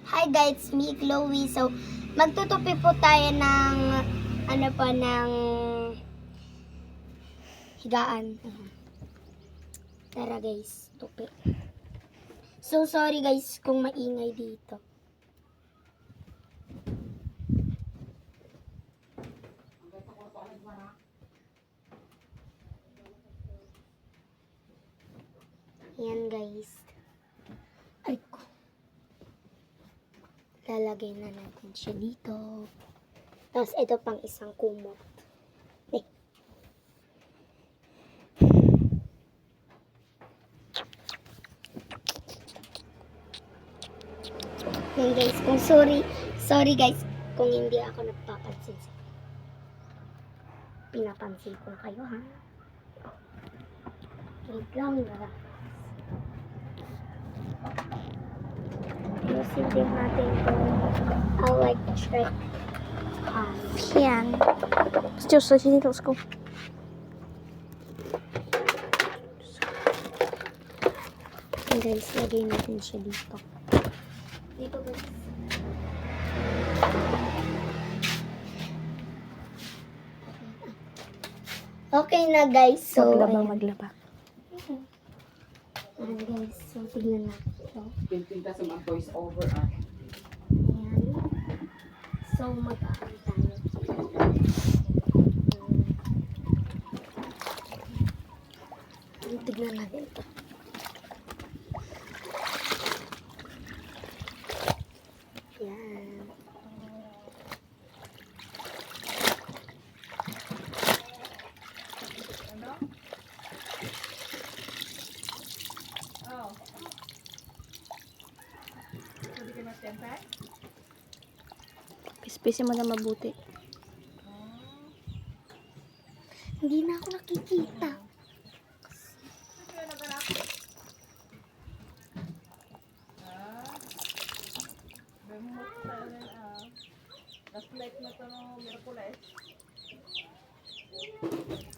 Hi guys, me Chloe. So, magtutupi po tayo ng ng higaan. Tara guys, tupi. So, sorry guys kung maingay dito. Yan guys. Ay ko. Lalagay na natin siya dito. Tapos ito pang isang kumot. Yan guys, kung sorry guys kung hindi ako nagpapansin. Pinapansin ko kayo ha. Wait lang na. Ayusin din natin itong electric fan. Still switching to school. And guys, lagay natin siya dito. Dito guys. Okay na guys. So, Maglaba. Ayan guys. So, tignan natin ito. Pinta sa mga voice over Ayan. So, mag-aari tayo. Tignan natin ito. Ayan. Pispisi mo na mabuti. Hindi na ako nakikita.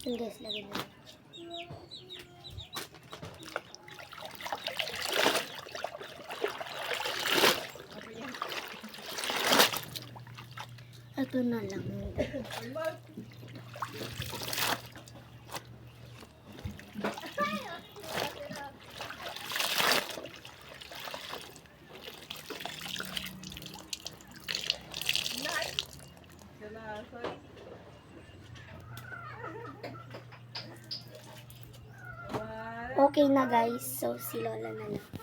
Yung guys, lagyan na. Ito na lang. Okay na guys. So, si Lola na lang.